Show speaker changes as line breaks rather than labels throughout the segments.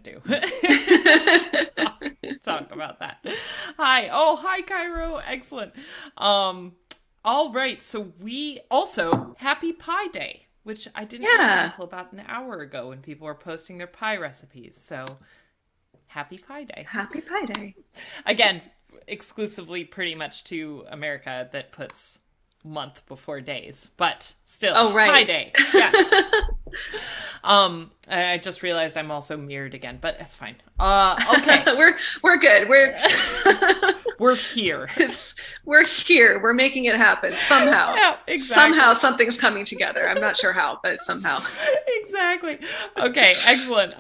do. talk about that. Hi, Cairo. Excellent. All right. So we also, happy Pie Day, which I didn't realize until about an hour ago when people were posting their pie recipes. So happy Pie Day.
Happy Pie Day.
Again, exclusively pretty much to America that puts month before days, but still, Pie Day. Yes. I just realized I'm also mirrored again, but it's fine. Okay.
we're good.
We're here.
We're here. We're making it happen somehow.
Yeah, exactly.
Somehow something's coming together. I'm not sure how, but somehow.
Exactly. Okay, excellent.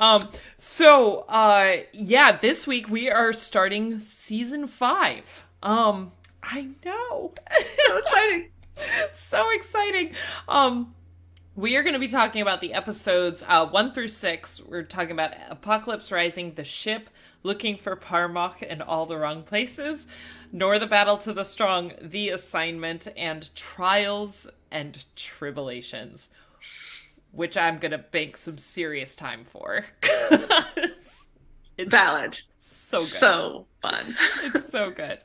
This week we are starting season 5. I know.
So exciting.
So exciting. We are going to be talking about the episodes 1 through 6. We're talking about Apocalypse Rising, the ship, looking for Parmok in all the wrong places, nor the battle to the strong, the assignment, and trials and tribulations, which I'm going to bank some serious time for. It's
valid.
So good.
So fun.
It's so good.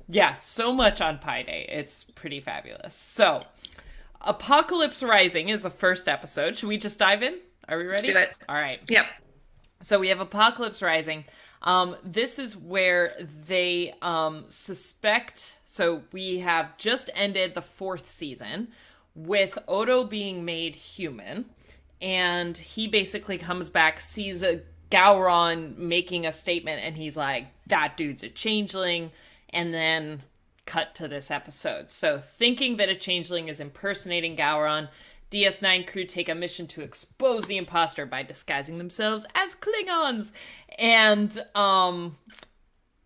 Yeah, so much on Pie Day. It's pretty fabulous. So, Apocalypse Rising is the first episode. Should we just dive in? Are we ready?
Let's do it.
All right.
Yep.
So we have Apocalypse Rising. This is where they suspect... So we have just ended the 4th season with Odo being made human. And he basically comes back, sees a Gowron making a statement, and he's like, that dude's a changeling. And then cut to this episode. So thinking that a changeling is impersonating Gowron, DS9 crew take a mission to expose the imposter by disguising themselves as Klingons. And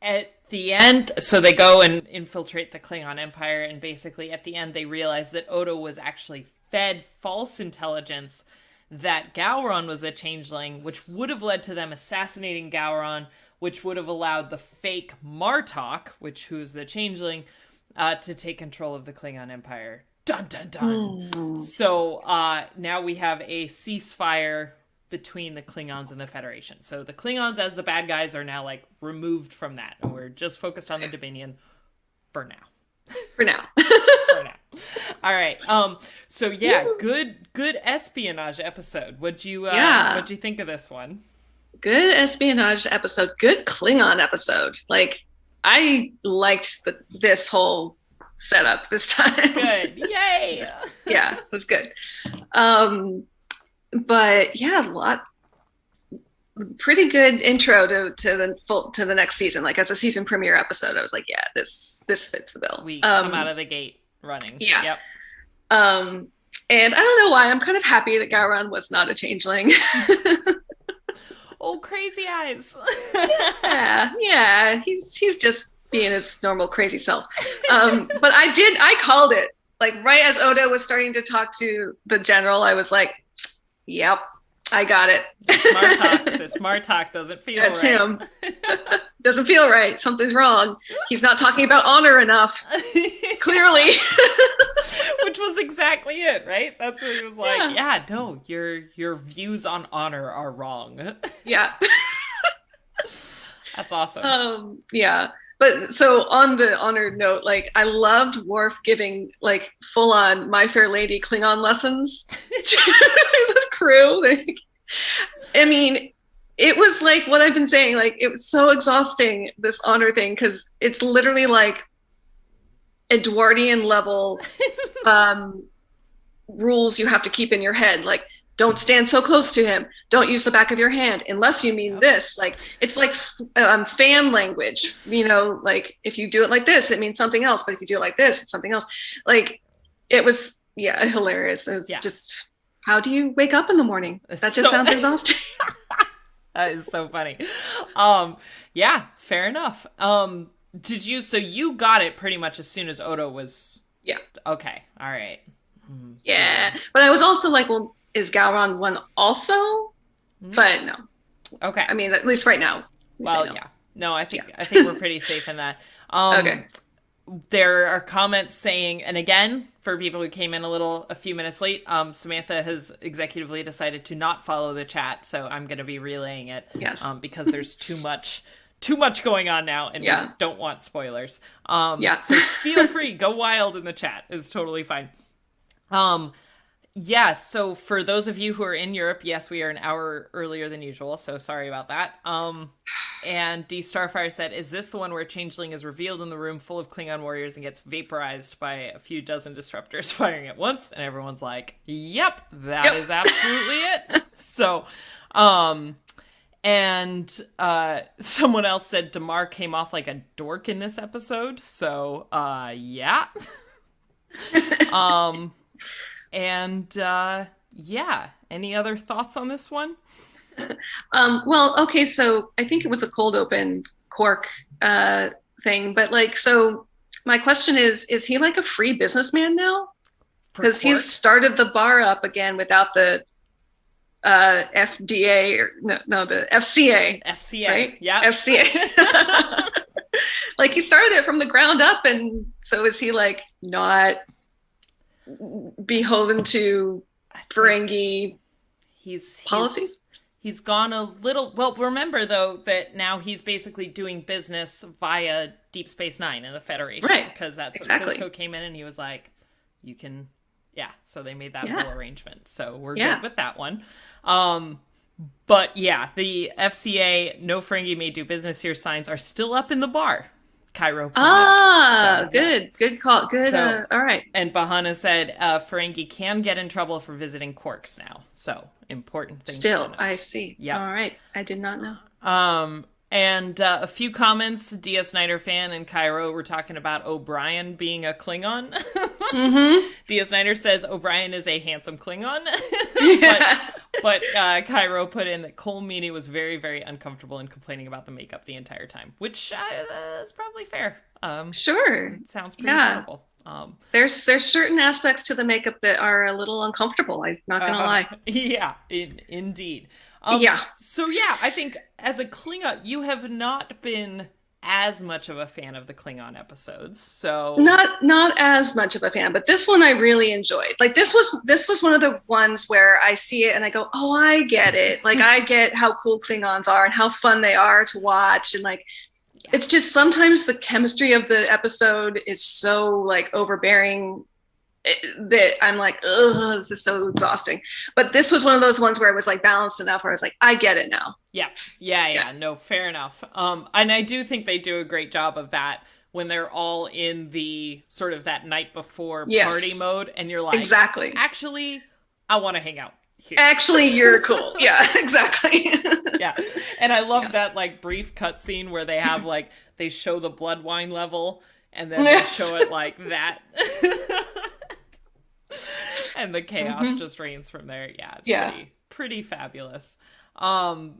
at the end, so they go and infiltrate the Klingon Empire, and basically at the end they realize that Odo was actually fed false intelligence that Gowron was a changeling, which would have led to them assassinating Gowron, which would have allowed the fake Martok, who's the changeling, to take control of the Klingon Empire. Dun, dun, dun. Mm. So now we have a ceasefire between the Klingons and the Federation. So the Klingons as the bad guys are now removed from that. And we're just focused on the Dominion for now.
For now.
For now. All right. So yeah, good espionage episode. What'd you think of this one?
Good espionage episode. Good Klingon episode. I liked this whole setup this time.
Good. Yay.
Yeah, it was good. But yeah, pretty good intro to the next season. As a season premiere episode, I was like, yeah, this fits the bill.
We come out of the gate running.
Yeah.
Yep.
And I don't know why, I'm kind of happy that Gowron was not a changeling.
Oh, crazy eyes.
yeah. He's just being his normal crazy self. But I called it. Right as Odo was starting to talk to the general, I was like, yep, I got it.
This Martok doesn't feel
That's
right.
Him. Doesn't feel right. Something's wrong. He's not talking about honor enough. Clearly.
Which was exactly it, right? That's what he was like. Yeah, no, your views on honor are wrong.
Yeah.
That's awesome.
Yeah. But so on the honor note, I loved Worf giving full on My Fair Lady Klingon lessons to the crew. I mean, it was what I've been saying. It was so exhausting, this honor thing, because it's literally Edwardian level rules you have to keep in your head. Don't stand so close to him. Don't use the back of your hand unless you mean this. It's fan language. If you do it like this, it means something else. But if you do it like this, it's something else. It was hilarious. It's just, how do you wake up in the morning? That just sounds exhausting.
That is so funny. Yeah, fair enough. So you got it pretty much as soon as Odo was...
Yeah.
Okay. All right.
Yeah. Goodness. But I was also well, is Gowron one also? Mm-hmm. But no.
Okay.
I mean, at least right now.
Well, no. Yeah. No, I think we're pretty safe in that.
Okay.
there are comments saying, and again, for people who came in a few minutes late, Samantha has executively decided to not follow the chat, so I'm going to be relaying it.
Yes.
Because there's too much going on now, and we don't want spoilers. So feel free, go wild in the chat. It's totally fine. So for those of you who are in Europe, yes, we are an hour earlier than usual, so sorry about that. And D Starfire said, is this the one where Changeling is revealed in the room full of Klingon warriors and gets vaporized by a few dozen disruptors firing at once? And everyone's like, yep, that is absolutely it. So, and someone else said Damar came off like a dork in this episode. So, yeah. Any other thoughts on this one?
Well, okay, so I think it was a cold open Quark thing, but like, so my question is he like a free businessman now? Because he's started the bar up again without the FDA or the FCA.
FCA,
right?
Yeah,
FCA. Like he started it from the ground up, and so is he like not beholden to Ferengi policies?
He's gone a little... Well, remember, though, that now he's basically doing business via Deep Space Nine and the Federation.
Right.
Because that's what Cisco came in and he was like, you can... Yeah, so they made that whole arrangement. So we're good with that one. But yeah, the FCA, no Ferengi may do business here signs are still up in the bar. Cairo. Good call. Good. All right. And Bahana said Ferengi can get in trouble for visiting Quarks now. So important things.
Still,
to note.
I see. Yeah. All right. I did not know.
And a few comments. DS Snyder fan and Cairo were talking about O'Brien being a Klingon.
Mm-hmm.
DS Snyder says O'Brien is a handsome Klingon. But Cairo put in that Cole Meany was very, very uncomfortable and complaining about the makeup the entire time, which is probably fair.
Sure.
It sounds pretty horrible.
There's certain aspects to the makeup that are a little uncomfortable. I'm not going to lie.
Yeah, indeed. So yeah, I think as a Klingon, you have not been as much of a fan of the Klingon episodes. So
not as much of a fan, but this one I really enjoyed. Like this was one of the ones where I see it and I go, oh, I get it. Like I get how cool Klingons are and how fun they are to watch. And like, it's just sometimes the chemistry of the episode is so like overbearing that I'm like, ugh, this is so exhausting. But this was one of those ones where it was like balanced enough where I was like, I get it now.
Yeah. No, fair enough. And I do think they do a great job of that when they're all in the sort of that night before party mode, and you're like,
exactly.
Actually, I want to hang out here.
Actually, you're cool. Yeah, exactly.
Yeah. And I love that like brief cutscene where they have like, they show the blood wine level and then they show it like that. And the chaos just reigns from there. Yeah, it's pretty fabulous. The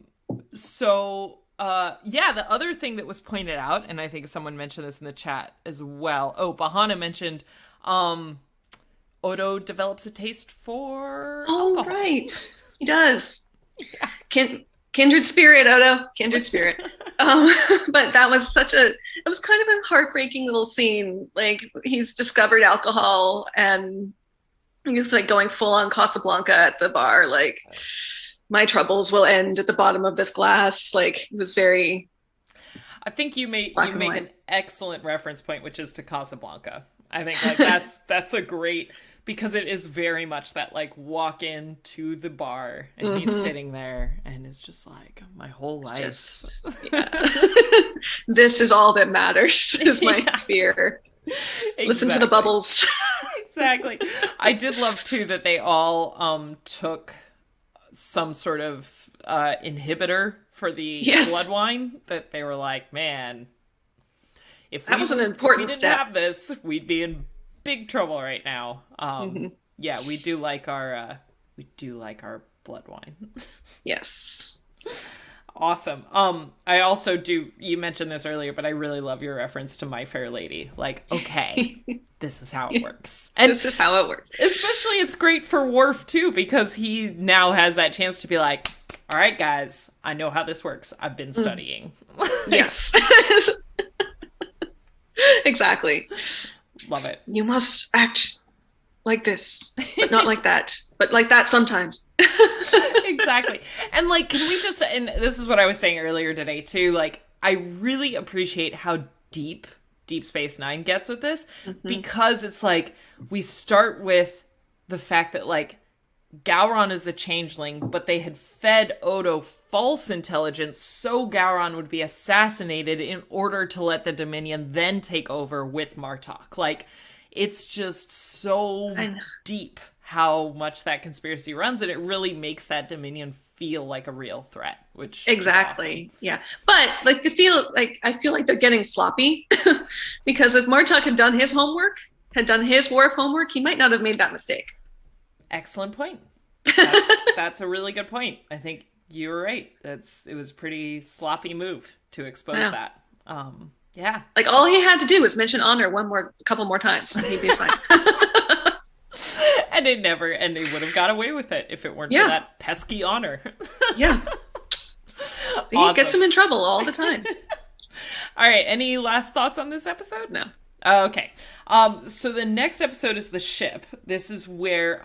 other thing that was pointed out, and I think someone mentioned this in the chat as well. Oh, Bahana mentioned Odo develops a taste for alcohol.
Right. He does. Yeah. Kindred spirit, Odo. Kindred spirit. But that was it was kind of a heartbreaking little scene. Like he's discovered alcohol and he's like going full on Casablanca at the bar. Like my troubles will end at the bottom of this glass. Like it was very.
I think you make an excellent reference point, which is to Casablanca. I think like that's a great, because it is very much that like walk into the bar and he's sitting there and it's just like my whole life.
This is all that matters is my fear. Exactly. Listen to the bubbles.
Exactly. I did love too that they all took some sort of inhibitor for the blood wine, that they were like, man, if
that was an important
step. If we didn't have this, we'd be in big trouble right now. Yeah, we do like our blood wine. Yes. Awesome. I also do, you mentioned this earlier, but I really love your reference to My Fair Lady. Like, okay, this is how it works. And
this is how it works.
Especially it's great for Worf too, because he now has that chance to be like, all right, guys, I know how this works. I've been studying.
Yes. Exactly.
Love it.
You must act like this, but not like that, but like that sometimes.
Exactly. And like, can we just, and this is what I was saying earlier today too, like, I really appreciate how Deep Space Nine gets with this, because it's like, we start with the fact that like Gowron is the changeling, but they had fed Odo false intelligence so Gowron would be assassinated in order to let the Dominion then take over with Martok. Like, it's just so deep how much that conspiracy runs, and it really makes that Dominion feel like a real threat, which
exactly.
is awesome.
Yeah. But like I feel like they're getting sloppy because if Martok had done his homework, had done his Worf homework, he might not have made that mistake.
Excellent point. That's a really good point. I think you were right. It was a pretty sloppy move to expose that. Yeah.
Like all he had to do was mention honor a couple more times, and he'd be fine.
And they would have got away with it if it weren't for that pesky honor.
Yeah. See, awesome. He gets him in trouble all the time.
All right. Any last thoughts on this episode?
No.
Okay. So the next episode is the ship. This is where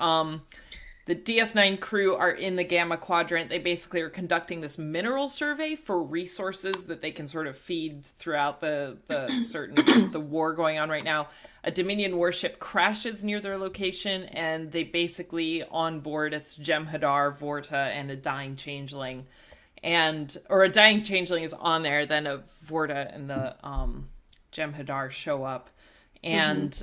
the DS9 crew are in the Gamma Quadrant. They basically are conducting this mineral survey for resources that they can sort of feed throughout the war going on right now. A Dominion warship crashes near their location, and they basically on board, it's Jem'Hadar, Vorta, and a dying changeling. Or a dying changeling is on there, then a Vorta and the Jem'Hadar show up. And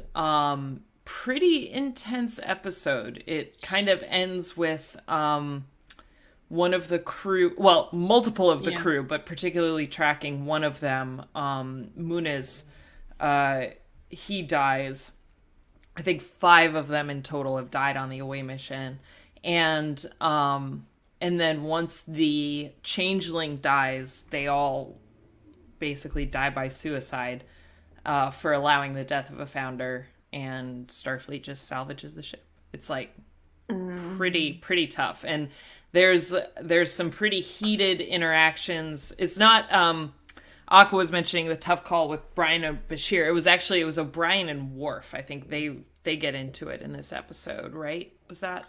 pretty intense episode. It kind of ends with one of the crew, well, multiple of the crew, but particularly tracking one of them, Muniz. He dies. I think 5 of them in total have died on the away mission. And then once the changeling dies, they all basically die by suicide for allowing the death of a founder, and Starfleet just salvages the ship. It's like pretty tough. And there's some pretty heated interactions. It's not Aqua was mentioning the tough call with Brian and Bashir. It was O'Brien and Worf. I think they get into it in this episode, right? Was that?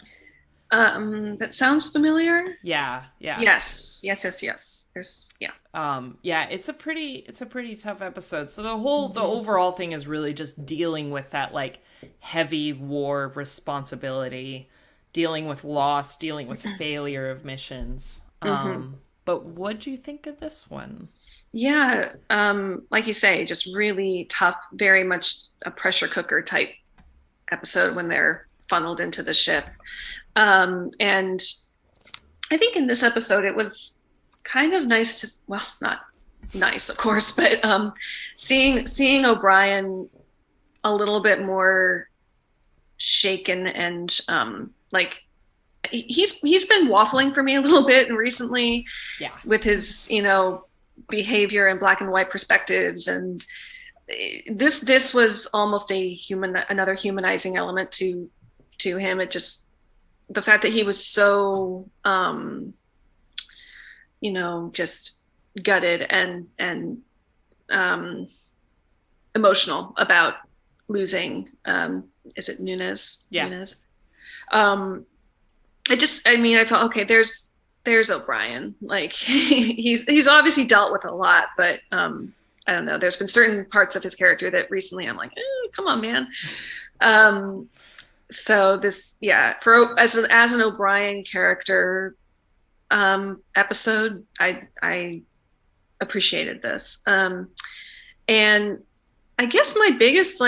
That sounds familiar.
Yeah.
Yes. There's
it's a pretty tough episode. So the overall thing is really just dealing with that like heavy war responsibility, dealing with loss, dealing with failure of missions. But what'd you think of this one?
Yeah, like you say, just really tough, very much a pressure cooker type episode when they're funneled into the ship. And I think in this episode, it was kind of nice to, well, not nice, of course, but seeing O'Brien a little bit more shaken and like he's been waffling for me a little bit recently with his, behavior and black and white perspectives. And this was almost another humanizing element to him. It just, the fact that he was so, just gutted and emotional about losing, is it Nunez?
Yeah.
Nunez? I thought, okay, there's O'Brien. Like he's obviously dealt with a lot, but I don't know. There's been certain parts of his character that recently I'm like, come on, man. So this, as an O'Brien character episode, I appreciated this. And I guess my biggest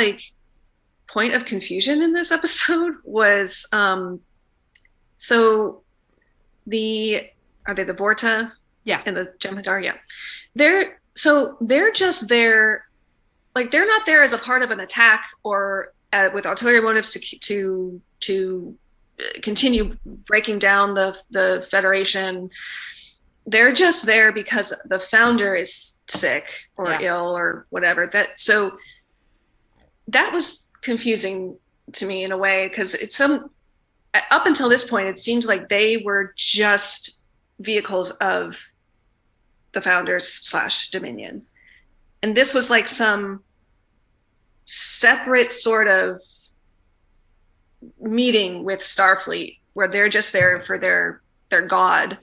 point of confusion in this episode was are they the Vorta?
Yeah.
And the Jem'Hadar? Yeah. They're just there, they're not there as a part of an attack or with ulterior motives to continue breaking down the Federation. They're just there because the founder is sick or ill or whatever. So that was confusing to me in a way, because up until this point, it seemed like they were just vehicles of the founders / Dominion. And this was like some separate sort of meeting with Starfleet where they're just there for their god.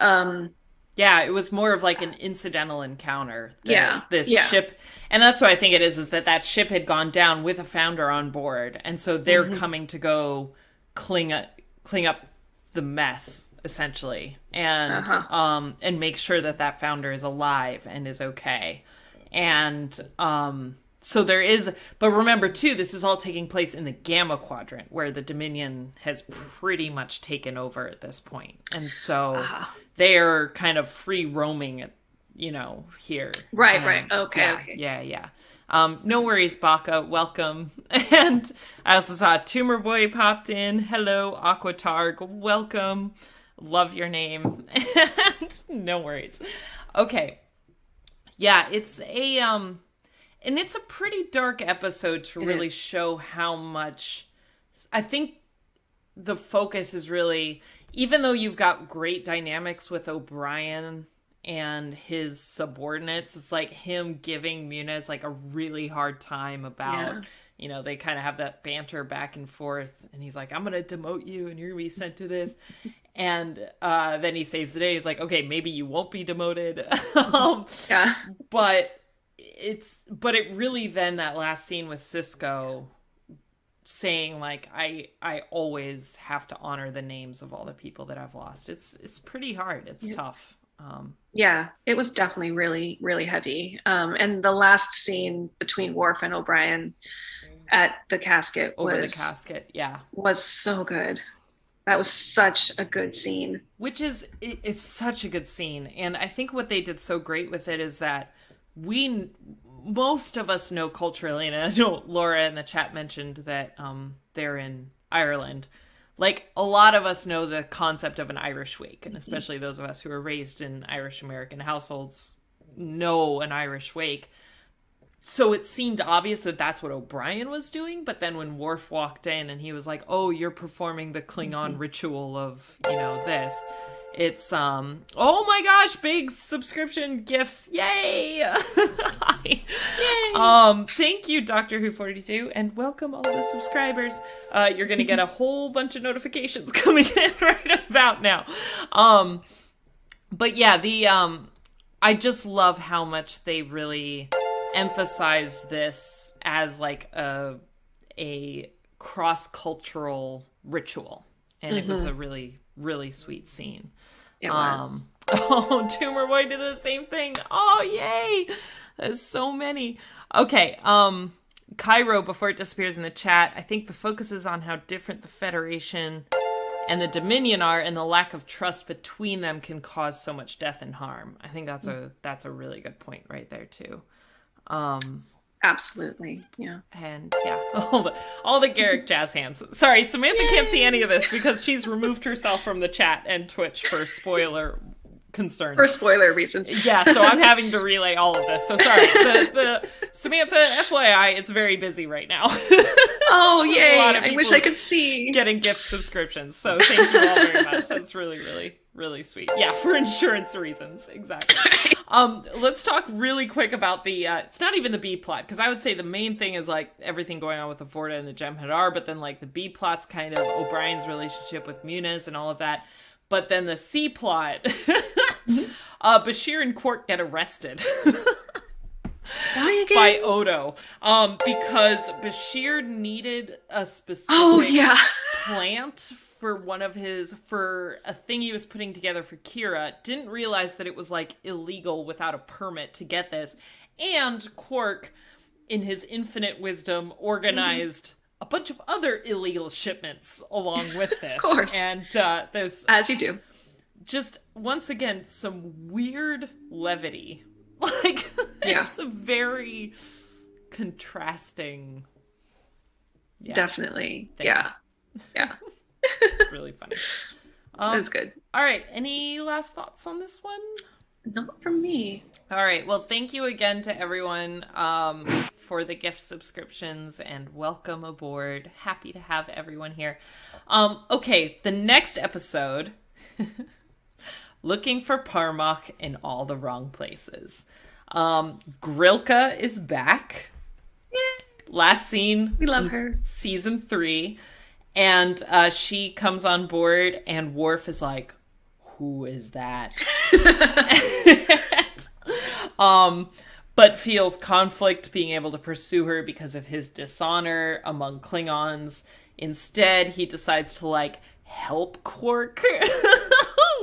Yeah, it was more of like an incidental encounter. This
yeah.
ship, and that's what I think it is that ship had gone down with a founder on board, and so they're coming to go clean up the mess essentially, and make sure that founder is alive and is okay, and so there is, but remember too, this is all taking place in the Gamma Quadrant where the Dominion has pretty much taken over at this point, and so they're kind of free roaming, here.
Right. Okay.
Yeah. No worries, Baka. Welcome. And I also saw Tumor Boy popped in. Hello, Aquatarg. Welcome. Love your name. And no worries. Okay. Yeah, it's a and it's a pretty dark episode to really show how much. I think the focus is really, even though you've got great dynamics with O'Brien and his subordinates, it's like him giving Muniz like a really hard time about, they kind of have that banter back and forth, and he's like, I'm going to demote you and you're going to be sent to this. And then he saves the day. He's like, okay, maybe you won't be demoted. But it really, then that last scene with Sisko saying like, I always have to honor the names of all the people that I've lost. It's pretty hard. It's tough.
Yeah, it was definitely really, really heavy. And the last scene between Worf and O'Brien at the casket was so good. That was such a good scene.
It's such a good scene. And I think what they did so great with it is that most of us know culturally, and I know Laura in the chat mentioned that they're in Ireland. Like, a lot of us know the concept of an Irish wake, and especially those of us who are raised in Irish American households know an Irish wake. So it seemed obvious that that's what O'Brien was doing, but then when Worf walked in and he was like, oh, you're performing the Klingon ritual of, this. It's, oh my gosh, big subscription gifts. Yay! Yay! Thank you, Doctor Who 42, and welcome all the subscribers. You're going to get a whole bunch of notifications coming in right about now. But yeah, I just love how much they really emphasized this as like a cross-cultural ritual. And it was a really, really sweet scene.
It was.
Tumor Boy did the same thing. Oh, yay! There's so many. Okay, Cairo, before it disappears in the chat, I think the focus is on how different the Federation and the Dominion are, and the lack of trust between them can cause so much death and harm. I think that's a really good point right there, too.
Absolutely, yeah.
And yeah, all the Garrick jazz hands. Sorry, Samantha can't see any of this because she's removed herself from the chat and Twitch for spoiler concerns.
For spoiler reasons.
Yeah, so I'm having to relay all of this. So sorry, the Samantha, FYI, it's very busy right now.
Oh, yay! I wish I could see.
Getting gift subscriptions. So thank you all very much. That's really, really, really sweet. Yeah, for insurance reasons. Exactly. Let's talk really quick about the, it's not even the B plot, because I would say the main thing is like everything going on with the Vorta and the Jem'Hadar, but then like the B plot's kind of O'Brien's relationship with Muniz and all of that. But then the C plot, Bashir and Quark get arrested.
Why again?
By Odo. Because Bashir needed a specific plant for a thing he was putting together for Kira. Didn't realize that it was like illegal without a permit to get this. And Quark, in his infinite wisdom, organized a bunch of other illegal shipments along with this.
Of course.
And there's...
As you do.
Just, once again, some weird levity. Like, it's a very contrasting...
Yeah, definitely.
thing.
Yeah.
It's really funny.
That's good.
All right. Any last thoughts on this one?
Not from me.
All right. Well, thank you again to everyone for the gift subscriptions and welcome aboard. Happy to have everyone here. Okay. The next episode, looking for Parmok in all the wrong places. Grilka is back. Last scene.
We love her.
Season 3. And she comes on board and Worf is like, who is that? But feels conflict being able to pursue her because of his dishonor among Klingons. Instead, he decides to, like, help Quark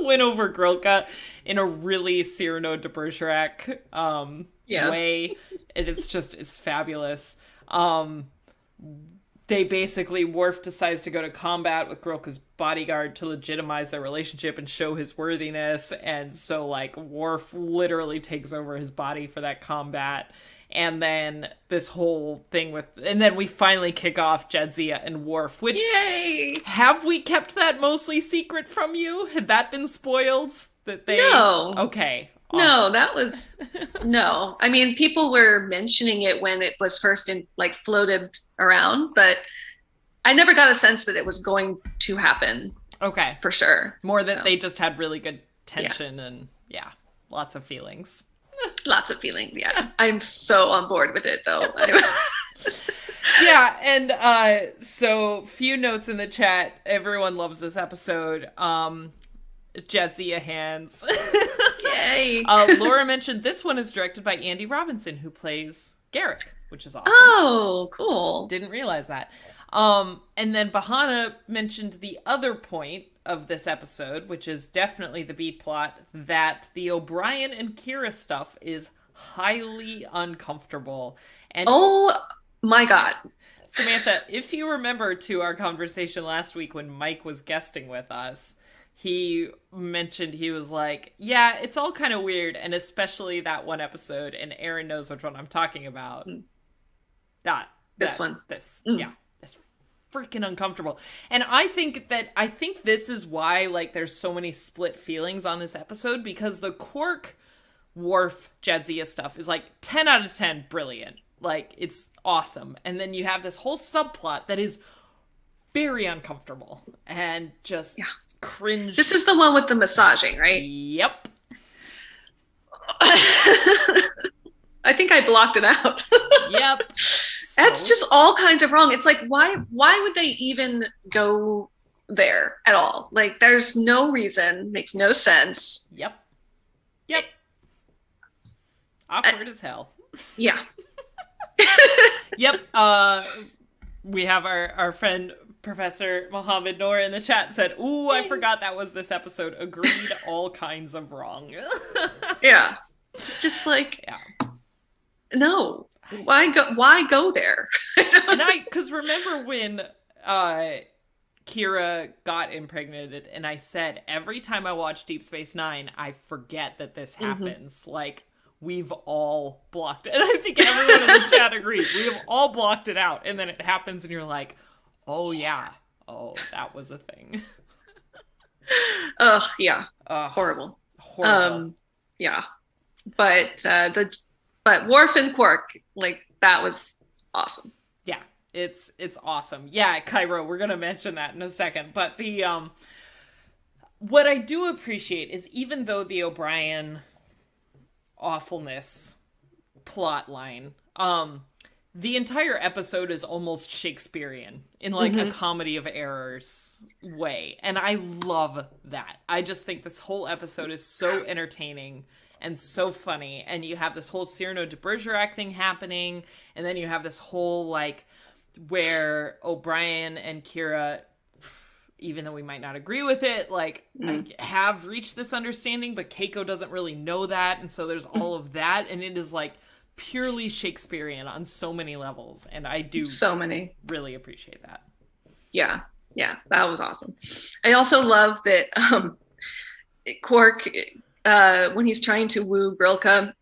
win over Grilka in a really Cyrano de Bergerac way. It's fabulous. They basically, Worf decides to go to combat with Grilka's bodyguard to legitimize their relationship and show his worthiness. And so, like, Worf literally takes over his body for that combat. And then this whole thing with... And then we finally kick off Jadzia and Worf, which...
Yay!
Have we kept that mostly secret from you? Had that been spoiled? That they...
No.
Okay. Awesome.
No, that was... No. I mean, people were mentioning it when it was first floated around, but I never got a sense that it was going to happen.
Okay.
For sure.
More that they just had really good tension and, lots of feelings.
Lots of feelings, yeah. I'm so on board with it, though.
Yeah, and so few notes in the chat. Everyone loves this episode. Jadzia hands.
Yay!
Laura mentioned this one is directed by Andy Robinson, who plays Garrick, which is awesome.
Oh, cool.
Didn't realize that. And then Bahana mentioned the other point of this episode, which is definitely the B plot, that the O'Brien and Kira stuff is highly uncomfortable. And
oh my God.
Samantha, if you remember to our conversation last week when Mike was guesting with us, he mentioned, he was like, yeah, it's all kind of weird, and especially that one episode, and Erin knows which one I'm talking about.
This one.
Yeah. It's freaking uncomfortable. And I think this is why, like, there's so many split feelings on this episode, because the Quark Worf Jadzia stuff is like 10 out of 10 brilliant. Like, it's awesome. And then you have this whole subplot that is very uncomfortable and just cringe.
This is the one with the massaging, right?
Yep.
I think I blocked it out.
Yep.
That's just all kinds of wrong. It's like, why would they even go there at all? Like, there's no reason, makes no sense.
Yep. Awkward as hell.
Yeah.
Yep. We have our friend Professor Mohammed Noor in the chat said, ooh, I forgot that was this episode. Agreed, all kinds of wrong.
Yeah. It's just like, no. Why go there?
Because remember when Kira got impregnated, and I said, every time I watch Deep Space Nine, I forget that this happens. Mm-hmm. Like, we've all blocked it. And I think everyone in the chat agrees. We have all blocked it out. And then it happens, and you're like, oh, yeah. Oh, that was a thing.
Ugh, yeah. Horrible. Yeah. But Worf and Quark, like, that was awesome.
Yeah, it's awesome. Yeah, Cairo, we're gonna mention that in a second. But the what I do appreciate is, even though the O'Brien awfulness plot line, the entire episode is almost Shakespearean in, like, a comedy of errors way. And I love that. I just think this whole episode is so entertaining and so funny. And you have this whole Cyrano de Bergerac thing happening. And then you have this whole, like, where O'Brien and Kira, even though we might not agree with it, like, have reached this understanding, but Keiko doesn't really know that. And so there's all of that. And it is, like, purely Shakespearean on so many levels, and I do really appreciate that. Yeah, that was awesome. I also love that Quark, when he's trying to woo Grilka,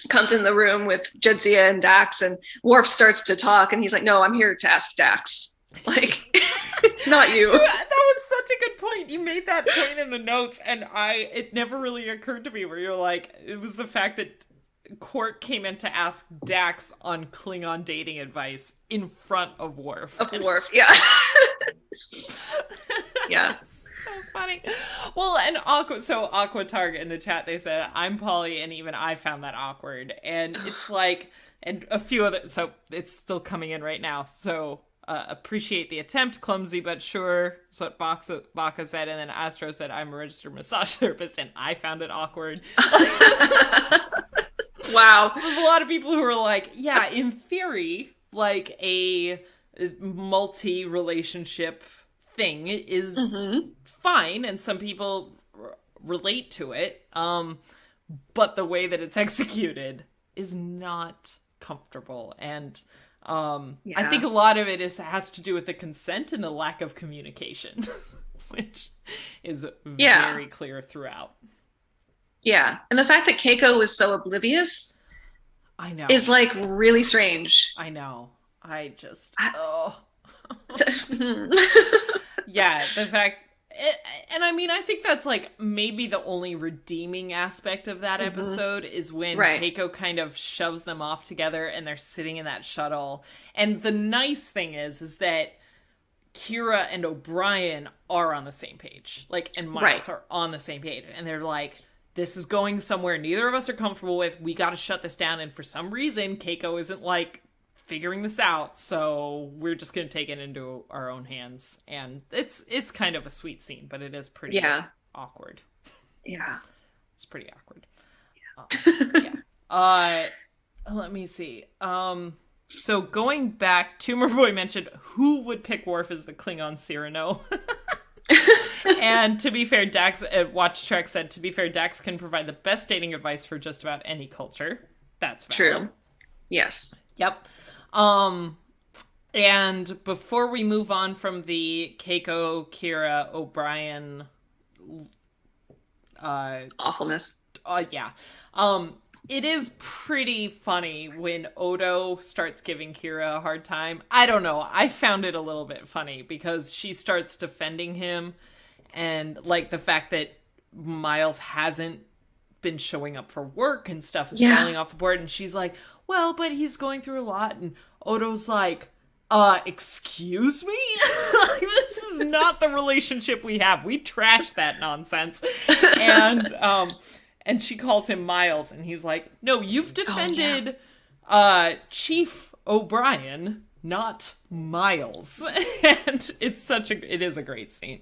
comes in the room with Jadzia and Dax, and Worf starts to talk, and he's like, no, I'm here to ask Dax. Like, not you. That was such a good point. You made that point in the notes, and it never really occurred to me, where you're like, it was the fact that Quark came in to ask Dax on Klingon dating advice in front of Worf.
Worf, yeah. Yeah.
So funny. Well, and Aqua Target in the chat, they said, I'm Polly, and even I found that awkward. And it's like, and a few other, so it's still coming in right now. So appreciate the attempt, clumsy but sure, is what Baka said. And then Astro said, I'm a registered massage therapist, and I found it awkward.
Wow.
So there's a lot of people who are like, yeah, in theory, like a multi-relationship thing is fine, and some people relate to it, but the way that it's executed is not comfortable, and I think a lot of it has to do with the consent and the lack of communication, which is very clear throughout.
Yeah, and the fact that Keiko was so oblivious,
I know,
is like really strange.
I know. Yeah, the fact, and I mean, I think that's like maybe the only redeeming aspect of that episode is when Keiko kind of shoves them off together and they're sitting in that shuttle. And the nice thing is that Kira and O'Brien are on the same page, like, and Miles are on the same page, and they're like, this is going somewhere neither of us are comfortable with. We got to shut this down. And for some reason, Keiko isn't like figuring this out, so we're just going to take it into our own hands. And it's kind of a sweet scene, but it is pretty awkward.
Yeah.
It's pretty awkward. Let me see. So going back, Tumor Boy mentioned who would pick Worf as the Klingon Cyrano. And to be fair, Dax at Watch Trek said, to be fair, Dax can provide the best dating advice for just about any culture. That's valid.
True. Yes.
Yep. And before we move on from the Keiko, Kira, O'Brien
awfulness.
It is pretty funny when Odo starts giving Kira a hard time. I don't know. I found it a little bit funny because she starts defending him, and like the fact that Miles hasn't been showing up for work and stuff is falling off the board, and she's like, well, but he's going through a lot, and Odo's like, excuse me? This is not the relationship we have. We trashed that nonsense. And she calls him Miles, and he's like, no, you've defended Chief O'Brien, not Miles. And it is a great scene.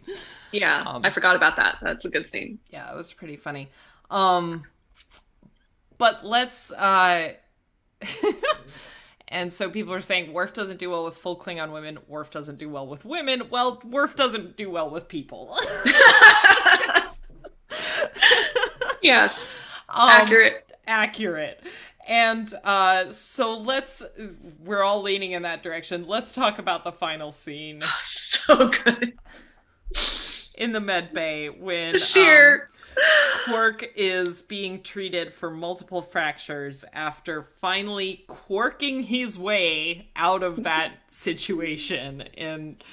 Yeah, I forgot about that. That's a good scene.
Yeah, it was pretty funny. But let's, and so people are saying Worf doesn't do well with full Klingon women. Worf doesn't do well with women. Well, Worf doesn't do well with people.
Yes.
Accurate. And so we're all leaning in that direction. Let's talk about the final scene.
Oh, so good.
In the med bay when Quark is being treated for multiple fractures after finally quarking his way out of that situation. And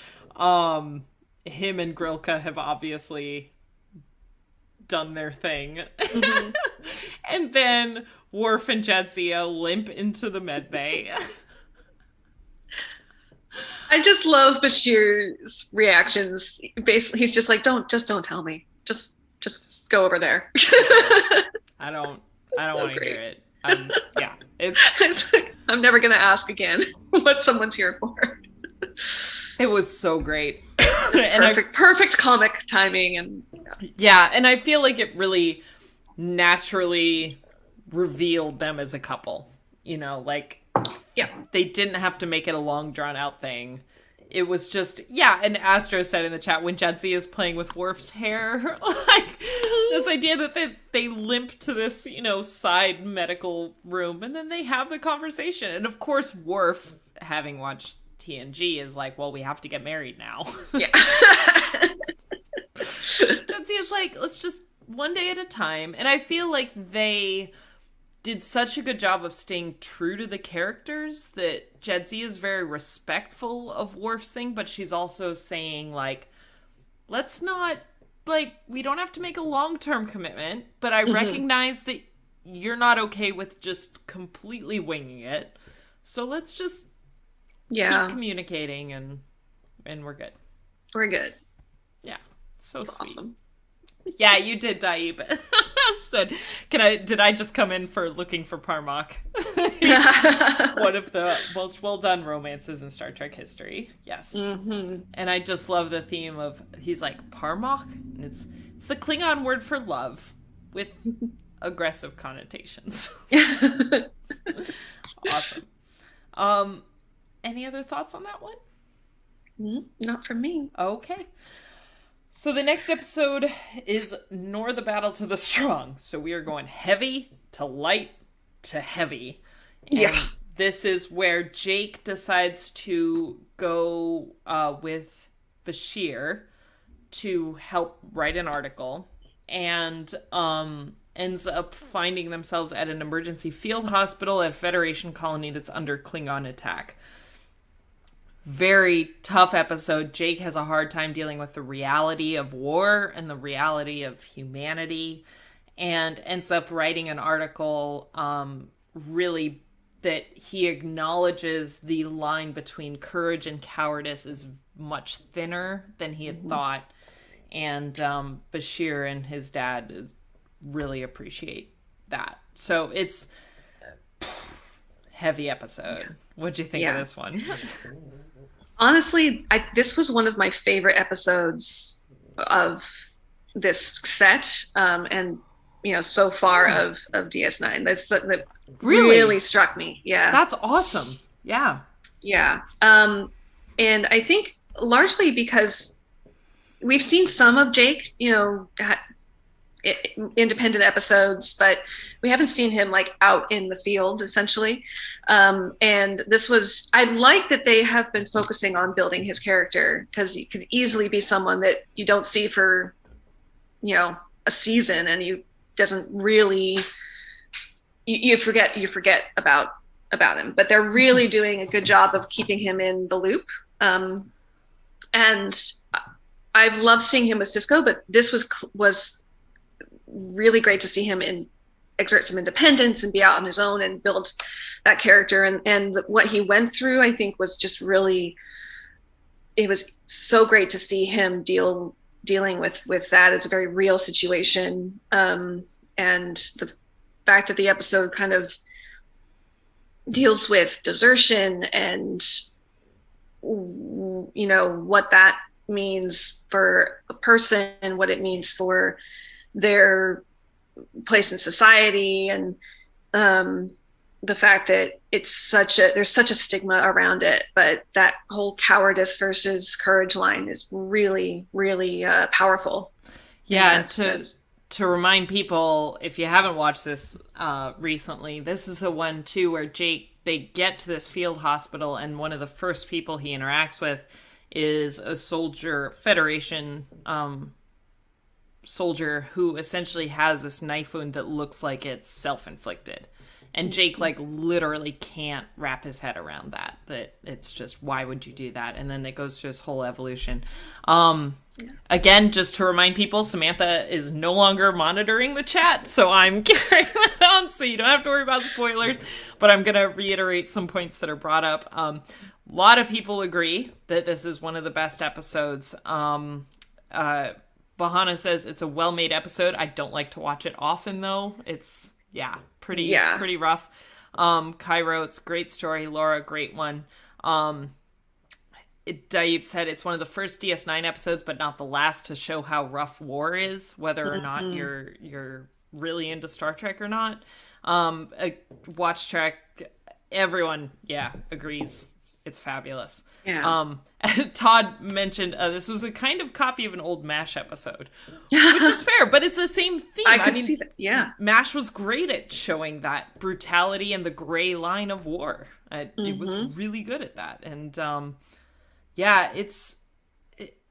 him and Grilka have obviously done their thing. Mm-hmm. And then Worf and Jadzia limp into the medbay.
I just love Bashir's reactions. Basically, he's just like, don't tell me. Just go over there.
I don't want to hear it.
I'm never gonna ask again what someone's here for.
It was so great.
Perfect comic timing, and
and I feel like it really naturally revealed them as a couple. You know, like they didn't have to make it a long drawn out thing. It was just, and Astro said in the chat, when Jadzia is playing with Worf's hair, like, this idea that they limp to this, side medical room, and then they have the conversation. And of course, Worf, having watched TNG, is like, well, we have to get married now. Yeah. Jadzia's like, let's just one day at a time. And I feel like they did such a good job of staying true to the characters that Jadzia is very respectful of Worf's thing, but she's also saying, like, let's not, like, we don't have to make a long-term commitment, but I recognize that you're not okay with just completely winging it. So let's just keep communicating and we're good.
We're good.
Yeah. So
That's
sweet.
awesome.
Yeah, you did, Daib. Said, did I just come in for looking for Parmok? One of the most well done romances in Star Trek history. Yes.
Mm-hmm.
And I just love the theme of, he's like, Parmok? And it's the Klingon word for love with aggressive connotations. Awesome. Any other thoughts on that one?
Not from me.
Okay. So the next episode is Nor the Battle to the Strong. So we are going heavy to light to heavy. And
Yeah.
this is where Jake decides to go with Bashir to help write an article, and ends up finding themselves at an emergency field hospital at a Federation colony that's under Klingon attack. Very tough episode. Jake has a hard time dealing with the reality of war and the reality of humanity, and ends up writing an article really that he acknowledges the line between courage and cowardice is much thinner than he had thought. And Bashir and his dad really appreciate that. So it's heavy episode. What'd you think of this one?
Honestly, this was one of my favorite episodes of this set, and so far of DS9. That really struck me. Yeah,
that's awesome. Yeah.
And I think largely because we've seen some of Jake, independent episodes, but we haven't seen him like out in the field essentially. And I like that they have been focusing on building his character, because he could easily be someone that you don't see for, a season, and you doesn't really, you forget about him, but they're really doing a good job of keeping him in the loop. And I've loved seeing him with Cisco, but this was really great to see him exert some independence and be out on his own and build that character. And what he went through, I think, was just really, it was so great to see him dealing with that. It's a very real situation. And the fact that the episode kind of deals with desertion and, what that means for a person, what it means for their place in society, and the fact that there's such a stigma around it, but that whole cowardice versus courage line is really, really powerful.
Yeah, to remind people, if you haven't watched this recently, this is the one too where they get to this field hospital, and one of the first people he interacts with is a Federation soldier who essentially has this knife wound that looks like it's self-inflicted. And Jake literally can't wrap his head around that it's just, why would you do that? And then it goes through this whole evolution. Again, just to remind people, Samantha is no longer monitoring the chat, so I'm carrying that on, so you don't have to worry about spoilers, but I'm going to reiterate some points that are brought up. A lot of people agree that this is one of the best episodes. Bahana says it's a well-made episode. I don't like to watch it often, though. It's, pretty rough. Cairo, it's a great story. Laura, great one. Daib said it's one of the first DS9 episodes, but not the last, to show how rough war is, whether or not you're really into Star Trek or not. Watch Trek, everyone, agrees. It's fabulous.
Yeah.
Todd mentioned this was a kind of copy of an old MASH episode, which is fair, but it's the same theme.
I mean, see that. Yeah.
MASH was great at showing that brutality and the gray line of war. It was really good at that. And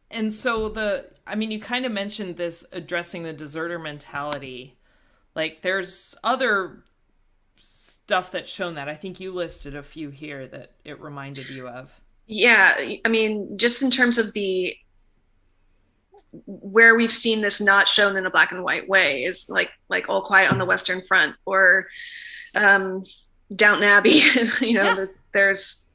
and so you kind of mentioned this, addressing the deserter mentality. Like, there's other stuff that's shown that. I think you listed a few here that it reminded you of. Yeah,
I mean, just in terms of where we've seen this not shown in a black and white way is like All Quiet on the Western Front, or Downton Abbey. There's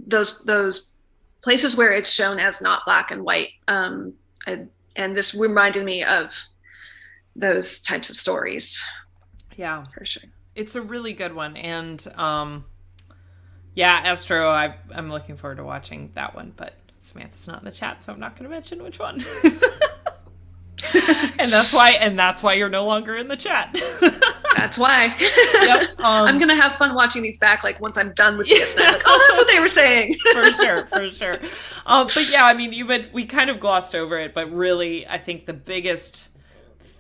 those places where it's shown as not black and white. And this reminded me of those types of stories.
Yeah,
for sure.
It's a really good one. And yeah, Astro, I'm looking forward to watching that one, but Samantha's not in the chat, so I'm not going to mention which one. and that's why you're no longer in the chat.
That's why.
Yep.
I'm gonna have fun watching these back. Like once I'm done with this, then I'm like, oh, that's what they were saying.
for sure. But yeah, I mean, we kind of glossed over it, but really, I think the biggest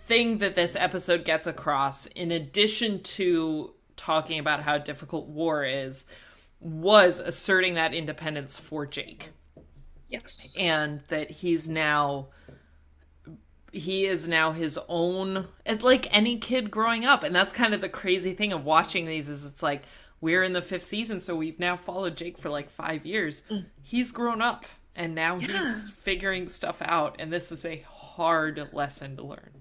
thing that this episode gets across, in addition to talking about how difficult war is, was asserting that independence for Jake.
Yes.
And that he is now his own, like any kid growing up. And that's kind of the crazy thing of watching these, is it's like, we're in the 5th season, so we've now followed Jake for like 5 years. He's grown up, and now he's figuring stuff out, and this is a hard lesson to learn.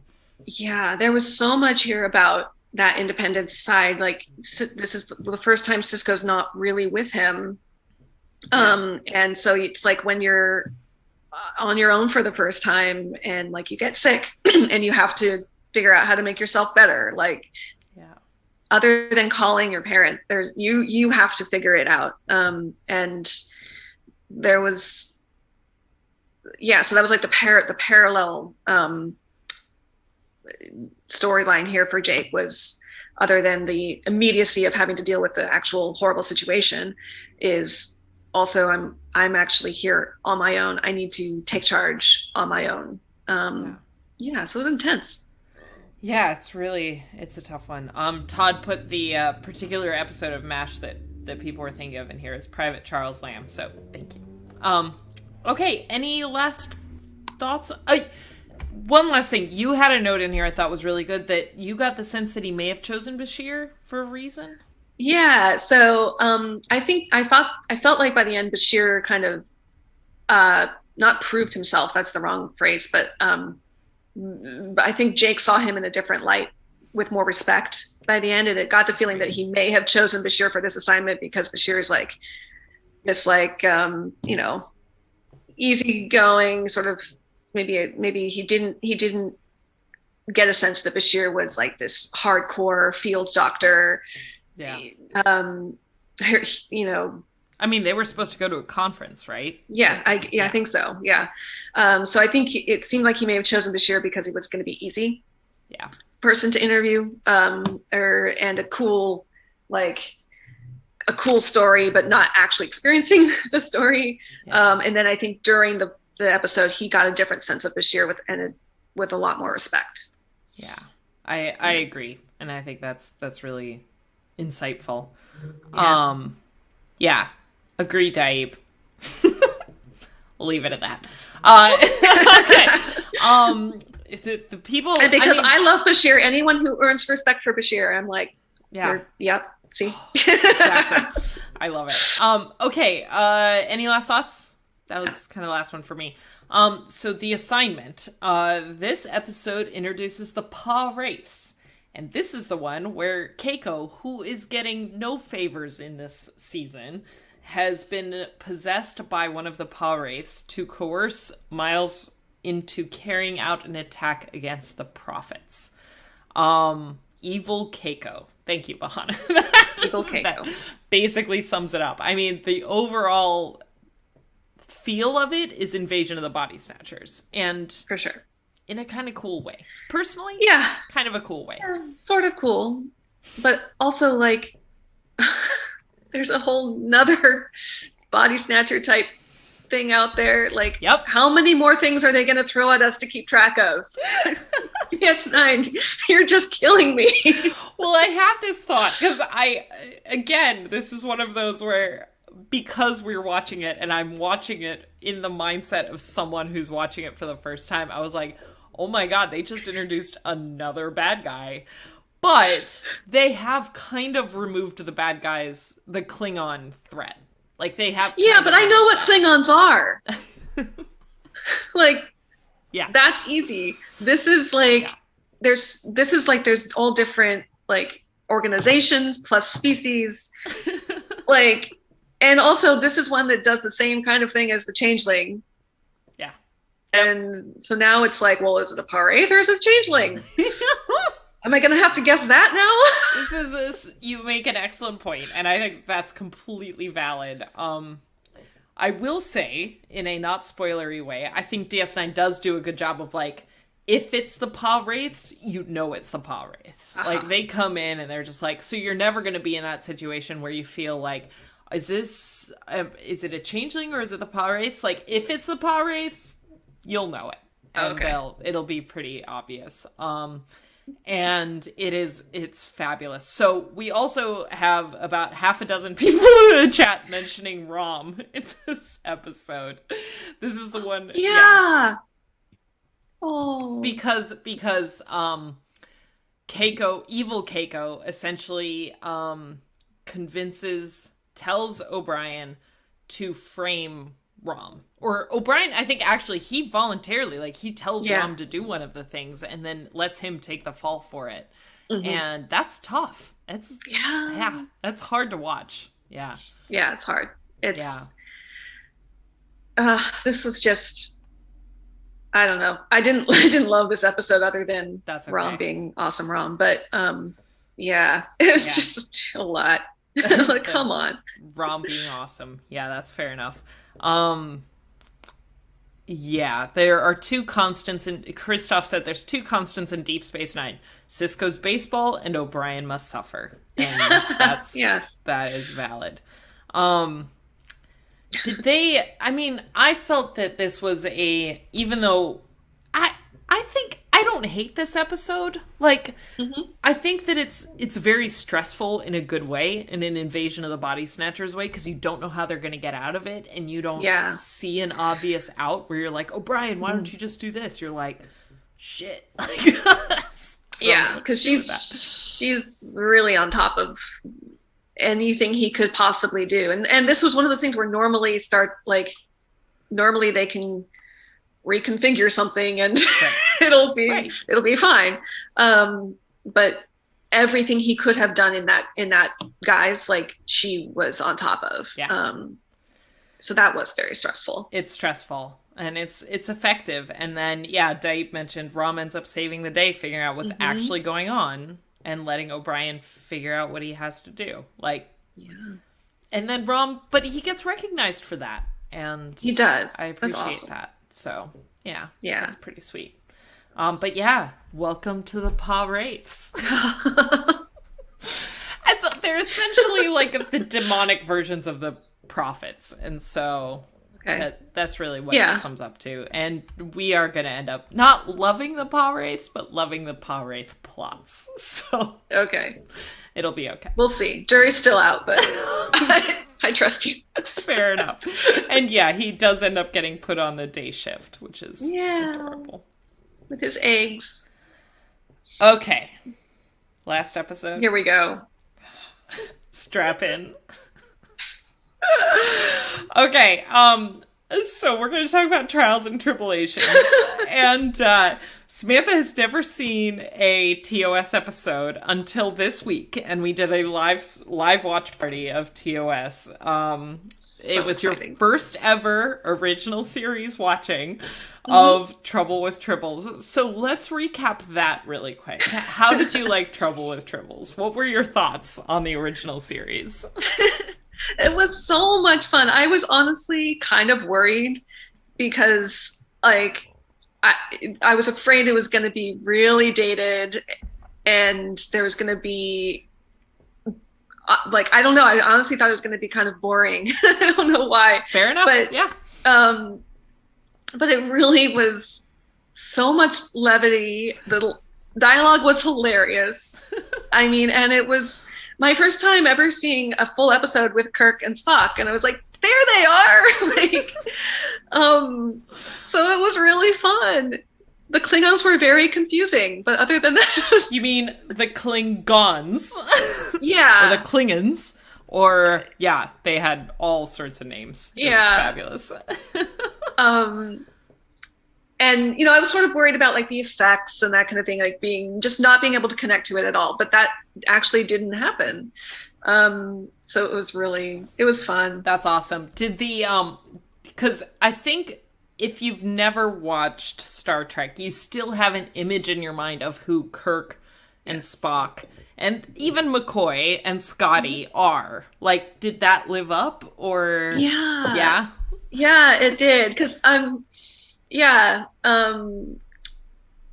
Yeah,
there was so much here about that independence side. Like, this is the first time Sisko's not really with him. And so it's like when you're on your own for the first time, and like you get sick and you have to figure out how to make yourself better. Like, other than calling your parent, there's you have to figure it out. And there was, so that was like the parallel storyline here for Jake, was, other than the immediacy of having to deal with the actual horrible situation, is also I'm actually here on my own. I need to take charge on my own. So it was intense.
Yeah, it's a tough one. Todd put the particular episode of MASH that people were thinking of in here as Private Charles Lamb, so thank you. Okay, any last thoughts? One last thing. You had a note in here I thought was really good, that you got the sense that he may have chosen Bashir for a reason.
Yeah, so I felt like by the end Bashir kind of not proved himself, that's the wrong phrase, but I think Jake saw him in a different light, with more respect by the end, and it got the feeling that he may have chosen Bashir for this assignment because Bashir is like this, like easygoing sort of, maybe he didn't get a sense that Bashir was like this hardcore field doctor.
Yeah.
I
mean, they were supposed to go to a conference, right?
Yeah, I think so. Yeah. So I think it seemed like he may have chosen Bashir because he was going to be easy.
Yeah.
Person to interview, and a cool story, but not actually experiencing the story. Yeah. And then I think during the episode, he got a different sense of Bashir with a lot more respect.
Yeah, I agree, and I think that's really insightful. Yeah. Agree, Daib. We'll leave it at that. Okay. The people,
and because I love Bashir, anyone who earns respect for Bashir, I'm like, yep. See,
exactly. I love it. Okay. Any last thoughts? That was kind of the last one for me. So the assignment. This episode introduces the Paw Wraiths. And this is the one where Keiko, who is getting no favors in this season, has been possessed by one of the Paw Wraiths to coerce Miles into carrying out an attack against the Prophets. Evil Keiko. Thank you, Bahana.
Evil Keiko.
That basically sums it up. I mean, the overall feel of it is Invasion of the Body Snatchers. And
for sure.
In a kind of cool way. Personally, kind of a cool way.
Sort of cool. But also, like, there's a whole nother body snatcher type thing out there. Like, how many more things are they going to throw at us to keep track of? DS9, you're just killing me.
Well, I had this thought, because this is one of those where, because we're watching it, and I'm watching it in the mindset of someone who's watching it for the first time, I was like, oh my god, they just introduced another bad guy. But they have kind of removed the bad guys, the Klingon threat. Like, they have...
Yeah, but I know what Klingons are. That's easy. This is like... There's all different, like, organizations plus species. Like... And also, this is one that does the same kind of thing as the Changeling.
Yeah.
And so now it's like, well, is it a Paw Wraith or is it a Changeling? Am I going to have to guess that now?
You make an excellent point, and I think that's completely valid. I will say, in a not spoilery way, I think DS9 does do a good job of, like, if it's the Paw Wraiths, you know it's the Paw Wraiths. Like, they come in and they're just like, so you're never going to be in that situation where you feel like, is it a Changeling or is it the Paw Wraiths? Like, if it's the Paw Wraiths, you'll know it. And it'll be pretty obvious. And it's fabulous. So we also have about half a dozen people in the chat mentioning Rom in this episode. This is the one.
Yeah. Oh.
Because evil Keiko essentially tells O'Brien to frame Rom. Or O'Brien, I think actually he voluntarily, like, he tells Rom to do one of the things and then lets him take the fall for it. Mm-hmm. And that's tough. That's that's hard to watch. Yeah.
Yeah, it's hard. This was just, I don't know. I didn't love this episode other than Rom being awesome Rom, but it was just a lot. Like, come on.
Rom being awesome. Yeah, that's fair enough. There are two constants Christoph said there's two constants in Deep Space Nine. Sisko's baseball and O'Brien must suffer. And that's that is valid. I felt that this was even though I think I don't hate this episode. Like, I think that it's very stressful in a good way, in an Invasion of the Body Snatchers way, because you don't know how they're going to get out of it, and you don't see an obvious out where you're like, oh, Brian, why don't you just do this? You're like, shit.
Because she's really on top of anything he could possibly do. And this was one of those things where normally they can reconfigure something and it'll be fine. But everything he could have done in that guise, like, she was on top of. So that was very stressful.
It's stressful and it's effective. And then Dipe mentioned Rom ends up saving the day, figuring out what's actually going on and letting O'Brien figure out what he has to do. And then Rom, but he gets recognized for that, and
he does.
I appreciate that. So, that's pretty sweet. But welcome to the Paw Wraiths. And so they're essentially like the demonic versions of the prophets. And so that's really what it sums up to. And we are going to end up not loving the Paw Wraiths, but loving the Paw Wraith plots. So it'll be okay.
We'll see. Jury's still out, but I trust you.
Fair enough. And he does end up getting put on the day shift, which is adorable.
With his eggs.
Okay. Last episode.
Here we go.
Strap in. Okay. So we're going to talk about Trials and Tribulations. And Samantha has never seen a TOS episode until this week, and we did a live watch party of TOS. It was exciting. Your first ever original series watching of Trouble with Tribbles. So let's recap that really quick. How did you like Trouble with Tribbles? What were your thoughts on the original series?
It was so much fun. I was honestly kind of worried because, like, I was afraid it was going to be really dated and there was going to be, I don't know. I honestly thought it was going to be kind of boring. I don't know why.
Fair enough. But,
but it really was so much levity. The dialogue was hilarious. I mean, and it was my first time ever seeing a full episode with Kirk and Spock, and I was like, there they are! So it was really fun. The Klingons were very confusing, but other than that...
You mean the Klingons?
Yeah.
Or the Klingons. Or, they had all sorts of names. It was fabulous.
and I was sort of worried about like the effects and that kind of thing, like not being able to connect to it at all, but that actually didn't happen. So it was fun.
That's awesome. Did the because I think if you've never watched Star Trek, you still have an image in your mind of who Kirk and Spock and even McCoy and Scotty are. Like, did that live up, or
yeah it did? Because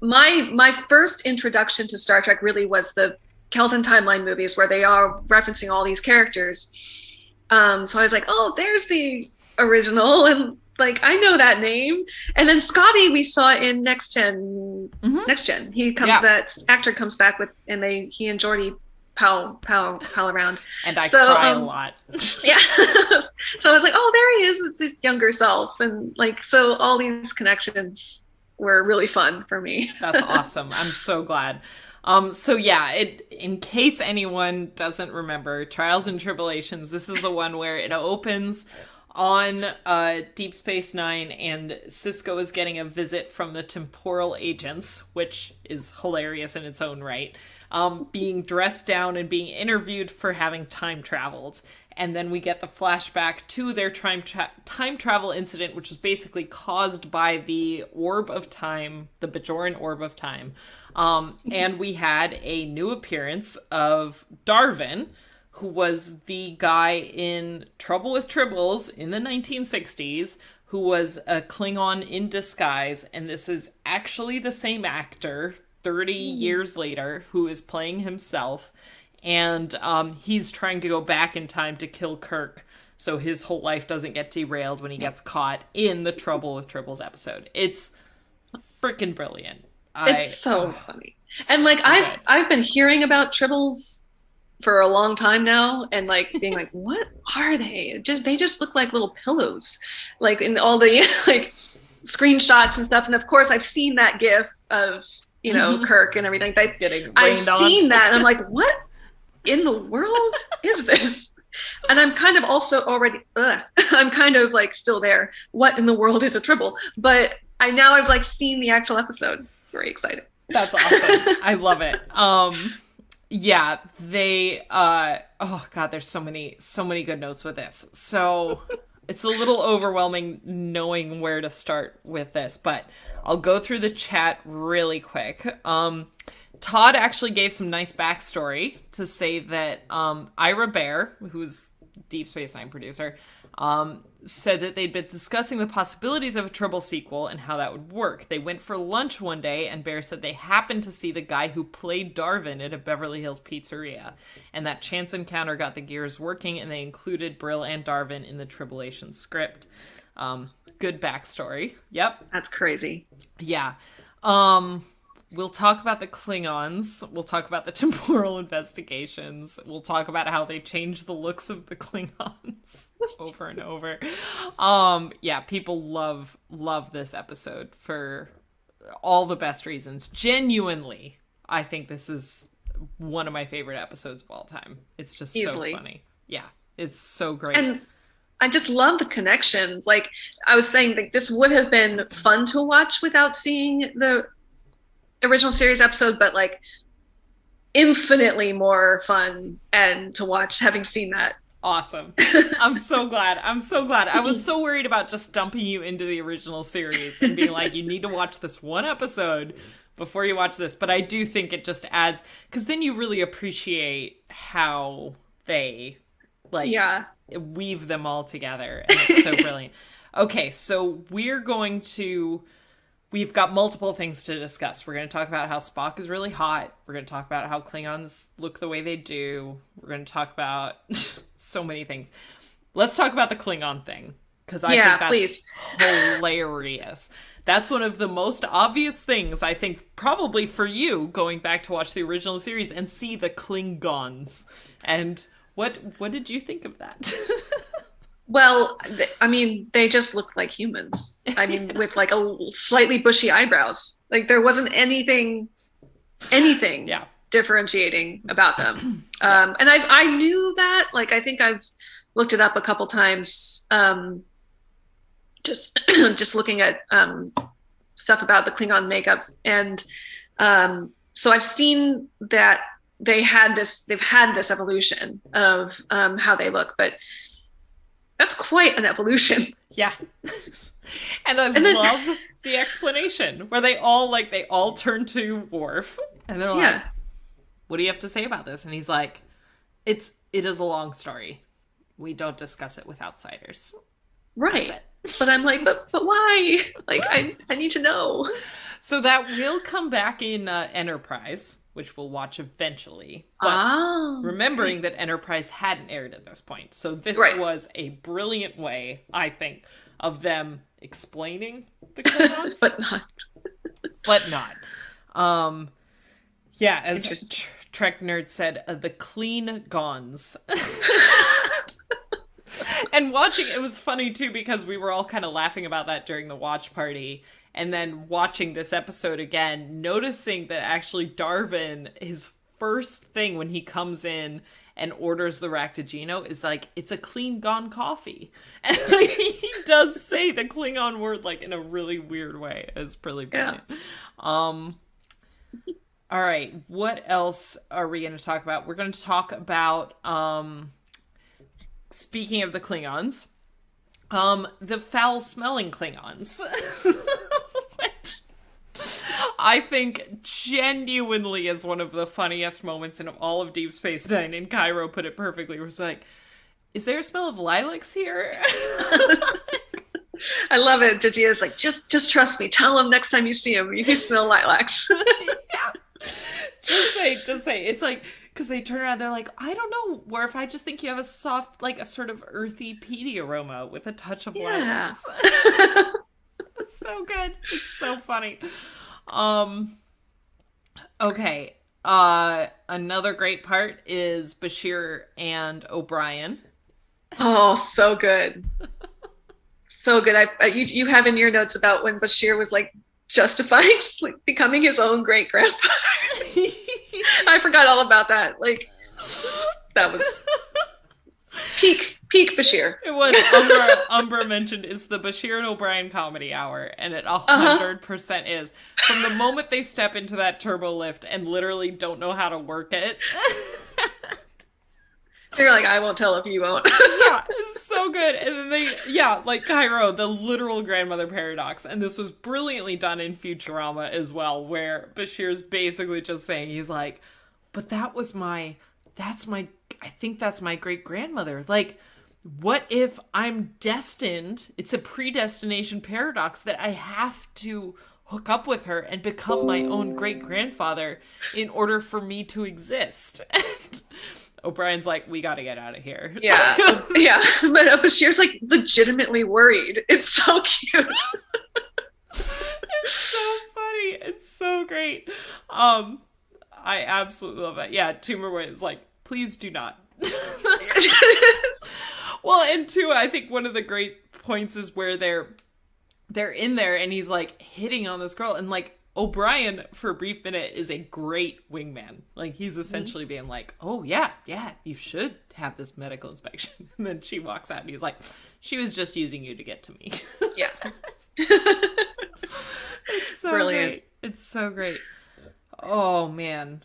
my first introduction to Star Trek really was the Kelvin Timeline movies, where they are referencing all these characters. So I was like, oh, there's the original, and like I know that name. And then Scotty we saw in Next Gen. Next Gen. That actor comes back with, and he and Geordi pal around.
And I cry a lot.
Yeah. So I was like, oh, there he is. It's his younger self. And like, so all these connections were really fun for me.
That's awesome. I'm so glad. So yeah, in case anyone doesn't remember, Trials and Tribulations, this is the one where it opens on Deep Space Nine, and Sisko is getting a visit from the temporal agents, which is hilarious in its own right, being dressed down and being interviewed for having time traveled. And then we get the flashback to their time travel incident, which was basically caused by the Orb of Time, the Bajoran Orb of Time. And we had a new appearance of Darwin, who was the guy in Trouble with Tribbles in the 1960s, who was a Klingon in disguise. And this is actually the same actor 30 years later who is playing himself. And he's trying to go back in time to kill Kirk, so his whole life doesn't get derailed when he gets caught in the Trouble with Tribbles episode. It's freaking brilliant.
It's so funny. And like I've been hearing about Tribbles for a long time now, and like being like, what are they? They just look like little pillows, like in all the like screenshots and stuff. And of course, I've seen that GIF of Kirk and everything. I've seen that, and I'm like, what in the world is this? And I'm kind of also already I'm kind of like still there. What in the world is a Tribble? But I've like seen the actual episode. Very excited.
That's awesome. I love it. Yeah, they oh god, there's so many good notes with this. So it's a little overwhelming knowing where to start with this, but I'll go through the chat really quick. Todd actually gave some nice backstory to say that Ira Bear, who's Deep Space Nine producer, said that they'd been discussing the possibilities of a Tribble sequel and how that would work. They went for lunch one day, and Bear said they happened to see the guy who played Darwin at a Beverly Hills pizzeria, and that chance encounter got the gears working, and they included Brill and Darwin in the Tribulations script. Good backstory. Yep.
That's crazy.
Yeah. We'll talk about the Klingons. We'll talk about the temporal investigations. We'll talk about how they changed the looks of the Klingons over and over. Yeah, people love this episode for all the best reasons. Genuinely, I think this is one of my favorite episodes of all time. It's just
easily
so funny. Yeah, it's so great.
And I just love the connections. Like I was saying, like this would have been fun to watch without seeing the original series episode, but like infinitely more fun and to watch having seen that.
Awesome. I'm so glad. I was so worried about just dumping you into the original series and being like, you need to watch this one episode before you watch this. But I do think it just adds, because then you really appreciate how they weave them all together. And it's so brilliant. Okay, so we've got multiple things to discuss. We're going to talk about how Spock is really hot. We're going to talk about how Klingons look the way they do. We're going to talk about so many things. Let's talk about the Klingon thing, because I think that's hilarious. That's one of the most obvious things, I think, probably for you, going back to watch the original series and see the Klingons. And what did you think of that?
Well, I mean, they just look like humans. I mean, with like a slightly bushy eyebrows. Like there wasn't anything differentiating about them. And I knew that. Like I think I've looked it up a couple times. Just looking at stuff about the Klingon makeup, and so I've seen that they've had this evolution of how they look, but that's quite an evolution.
Yeah. And I love the explanation where they all turn to Worf and they're like, what do you have to say about this? And he's like, it is a long story. We don't discuss it with outsiders.
Right. But I'm like, but why? Like, I need to know.
So that will come back in Enterprise, which we'll watch eventually. But remembering that Enterprise hadn't aired at this point. So this was a brilliant way, I think, of them explaining the Klingons.
But not.
But not. Yeah, as Trek Nerd said, the clean gons. And watching, it was funny too, because we were all kind of laughing about that during the watch party. And then watching this episode again, noticing that actually Darwin, his first thing when he comes in and orders the Raktajino is like, it's a clean gone coffee. And like, he does say the Klingon word like in a really weird way. It's really brilliant. Yeah. All right, what else are we going to talk about? We're going to talk about, speaking of the Klingons, the foul-smelling Klingons. Which I think genuinely is one of the funniest moments in all of Deep Space Nine, and Cairo put it perfectly. It was like, is there a smell of lilacs here?
I love it. Jajia's like, just trust me. Tell him next time you see him, you smell lilacs.
Yeah. Just say. It's like, because they turn around, they're like, I don't know, Worf, I just think you have a soft, like a sort of earthy, peaty aroma with a touch of lilacs. It's so good. It's so funny. Okay. Another great part is Bashir and O'Brien.
Oh, so good. So good. You have in your notes about when Bashir was like justifying becoming his own great grandfather. I forgot all about that. Like, that was peak Bashir.
It was. Umbra mentioned it's the Bashir and O'Brien comedy hour, and it 100% is. From the moment they step into that turbo lift and literally don't know how to work it.
They're like, I won't tell if you won't.
Yeah, it's so good. And then like Cairo, the literal grandmother paradox. And this was brilliantly done in Futurama as well, where Bashir's basically just saying, he's like, but I think that's my great grandmother. Like, what if I'm destined? It's a predestination paradox that I have to hook up with her and become my own great grandfather in order for me to exist. And O'Brien's like, we got to get out of here.
Yeah. Yeah. But Bashir's like legitimately worried. It's so cute.
It's so funny. It's so great. I absolutely love that. Yeah. Toomer is like, please do not. Well, and two, I think one of the great points is where they're in there and he's like hitting on this girl, and like, O'Brien, for a brief minute, is a great wingman. Like, he's essentially being like, oh, yeah, you should have this medical inspection. And then she walks out and he's like, she was just using you to get to me.
Yeah.
It's so brilliant. Great. It's so great. Oh, man.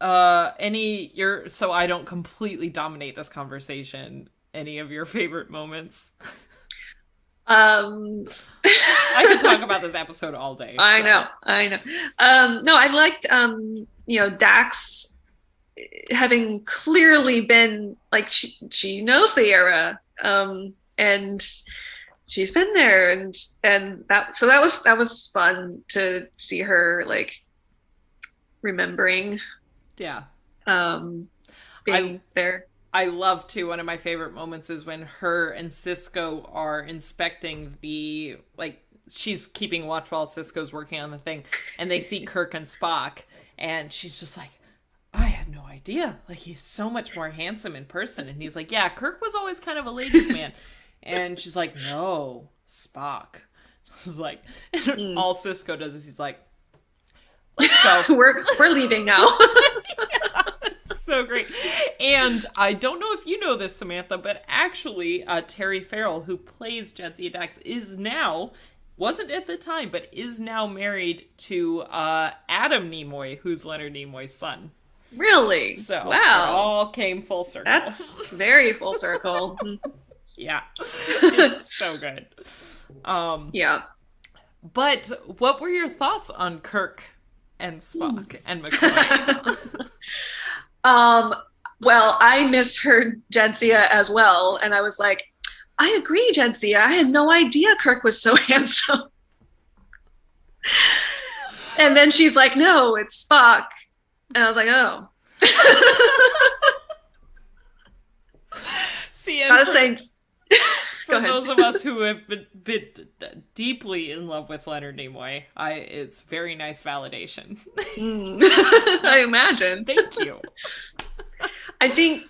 So I don't completely dominate this conversation, any of your favorite moments? I could talk about this episode all day. So.
I know. No, I liked, Dax having clearly been like, she knows the era, and she's been there, and that was fun to see her like remembering.
Yeah.
Being there.
I love, too, one of my favorite moments is when her and Cisco are inspecting she's keeping watch while Cisco's working on the thing, and they see Kirk and Spock, and she's just like, I had no idea. Like, he's so much more handsome in person. And he's like, yeah, Kirk was always kind of a ladies' man. And she's like, no, Spock. I was like, all Cisco does is he's like, let's go.
We're leaving now.
Yeah. So great. And I don't know if you know this, Samantha, but actually Terry Farrell, who plays Jadzia Dax, is now wasn't at the time, but is now married to Adam Nimoy, who's Leonard Nimoy's son.
Really?
So
wow,
it all came full circle.
That's very full circle.
Yeah, it's so good.
Yeah.
But what were your thoughts on Kirk and Spock and McCoy?
Well, I misheard Jadzia as well, and I was like, I agree, Jadzia. I had no idea Kirk was so handsome. And then she's like, no, it's Spock. And I was like, oh.
See, for those of us who have been deeply in love with Leonard Nimoy, it's very nice validation.
I imagine.
Thank you.
I think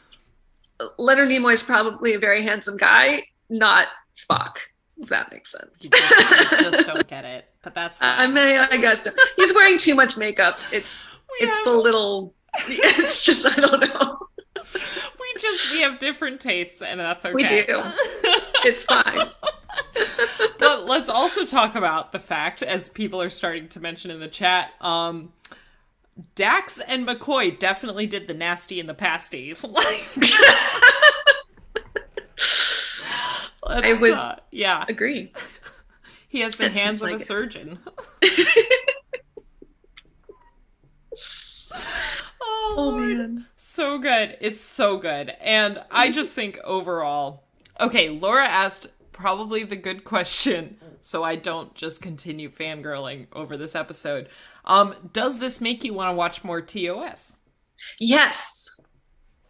Leonard Nimoy is probably a very handsome guy, not Spock, if that makes sense.
You just don't get it, but that's fine.
I guess he's wearing too much makeup. It's a little, it's just, I don't know.
We have different tastes, and that's okay.
We do. It's fine.
But let's also talk about the fact, as people are starting to mention in the chat, Dax and McCoy definitely did the nasty and the pasty.
I would agree.
He has the hands of a surgeon.
Oh man.
So good. It's so good. And I just think overall, okay, Laura asked probably the good question, so I don't just continue fangirling over this episode. Does this make you want to watch more TOS?
Yes,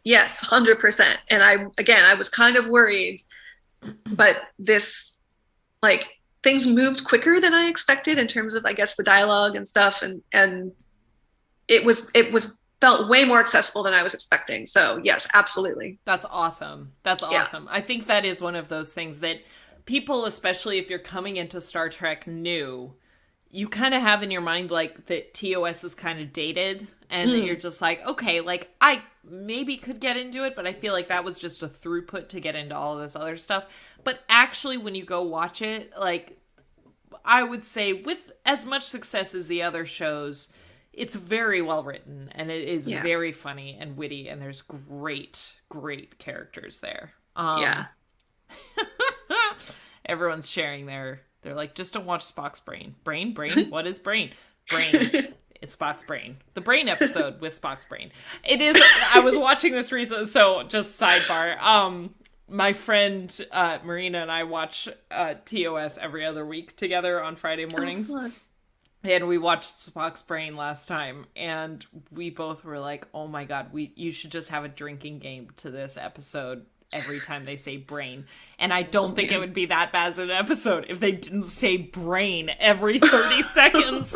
100%. And I was kind of worried, but this, like, things moved quicker than I expected in terms of, I guess, the dialogue and stuff, and it felt way more accessible than I was expecting. So yes, absolutely.
That's awesome. That's awesome. Yeah. I think that is one of those things that people, especially if you're coming into Star Trek new, you kind of have in your mind, like, that TOS is kind of dated, and that you're just like, okay, like, I maybe could get into it, but I feel like that was just a throughput to get into all of this other stuff. But actually, when you go watch it, like, I would say with as much success as the other shows, it's very well written, and it is very funny and witty, and there's great characters there. Everyone's sharing they're like, just don't watch Spock's brain. Brain? What is brain? Brain. It's Spock's brain. The brain episode with Spock's brain. It is. I was watching this recently, so just sidebar. My friend Marina and I watch TOS every other week together on Friday mornings. Oh, and we watched Spock's brain last time, and we both were like, oh my god, you should just have a drinking game to this episode every time they say brain. And I don't think it would be that bad as an episode if they didn't say brain every 30 seconds.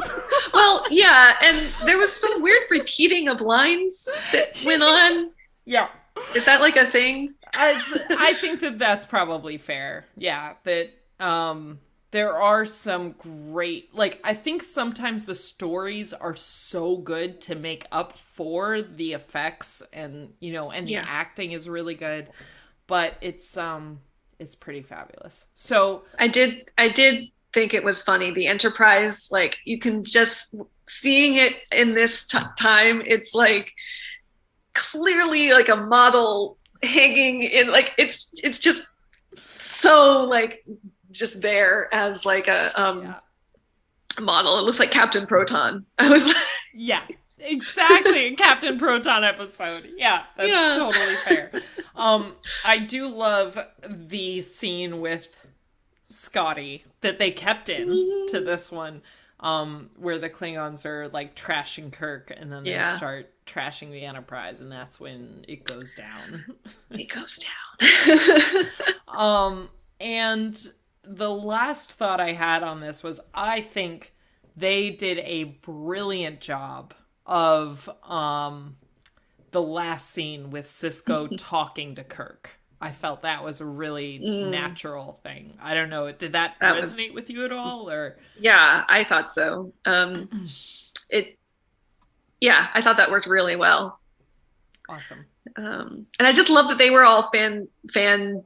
Well, yeah, and there was some weird repeating of lines that went on.
Yeah.
Is that like a thing?
I think that's probably fair. Yeah, that there are some great, like, I think sometimes the stories are so good to make up for the effects, and the acting is really good, but it's pretty fabulous. So
I did think it was funny. The Enterprise, like, you can just seeing it in this time, it's like clearly like a model hanging in, like, it's just so, like, just there as like a model. It looks like Captain Proton. I was like,
yeah, exactly. Captain Proton episode. Yeah, that's totally fair. I do love the scene with Scotty that they kept in to this one, where the Klingons are like trashing Kirk, and then they start trashing the Enterprise, and that's when it goes down.
It goes
down. And the last thought I had on this was, I think they did a brilliant job of the last scene with Sisko talking to Kirk. I felt that was a really natural thing. I don't know, did that resonate with you at all? Or
yeah, I thought so. I thought that worked really well.
Awesome.
And I just love that they were all fanboying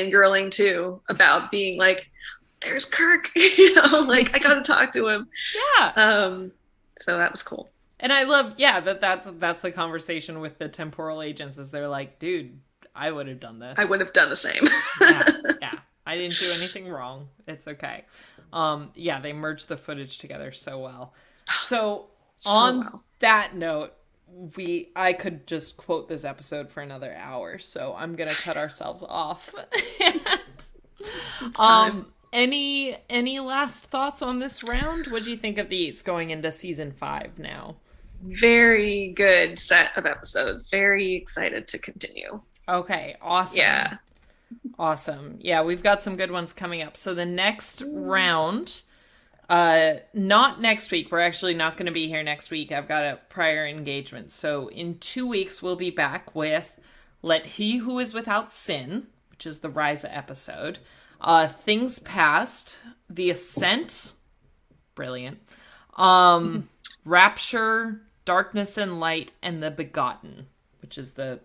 and girling too, about being like, there's Kirk. You know, like I got to talk to him.
Yeah.
So that was cool.
And I love, that's the conversation with the temporal agents, is they're like, dude, I would have done this.
I would have done the same.
Yeah. I didn't do anything wrong. It's okay. They merged the footage together so well. So that note, I could just quote this episode for another hour, so I'm gonna cut ourselves off. Any last thoughts on this round? What do you think of these going into season 5 now?
Very good set of episodes. Very excited to continue.
Okay, awesome.
Yeah.
Awesome. Yeah, we've got some good ones coming up. So the next round, not next week. We're actually not going to be here next week. I've got a prior engagement. So in 2 weeks, we'll be back with Let He Who Is Without Sin, which is the Ryza episode. Things Past, The Ascent, brilliant. Rapture, Darkness and Light, and The Begotten, which is that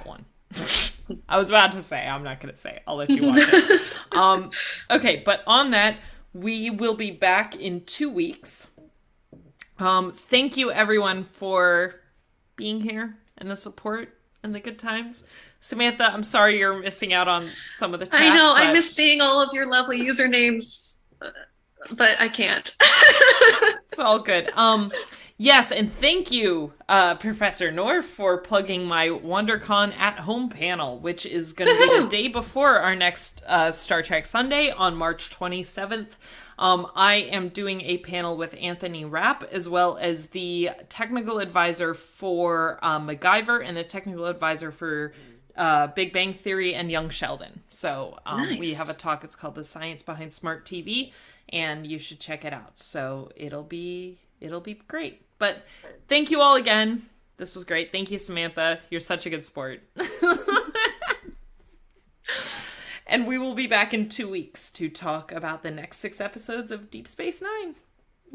one. I was about to say, I'm not going to say. I'll let you watch it. Okay, but on that, we will be back in 2 weeks. Thank you, everyone, for being here and the support and the good times. Samantha, I'm sorry you're missing out on some of the chat.
I know, I miss seeing all of your lovely usernames, but I can't.
It's all good. Yes, and thank you, Professor North, for plugging my WonderCon at Home panel, which is going to be the day before our next Star Trek Sunday on March 27th. I am doing a panel with Anthony Rapp, as well as the technical advisor for MacGyver and the technical advisor for Big Bang Theory and Young Sheldon. So nice. We have a talk. It's called The Science Behind Smart TV, and you should check it out. So it'll be great. But thank you all again. This was great. Thank you, Samantha. You're such a good sport. And we will be back in 2 weeks to talk about the next 6 episodes of Deep Space Nine.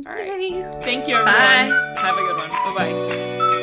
All right. Thank you, everyone. Bye. Have a good one. Bye-bye.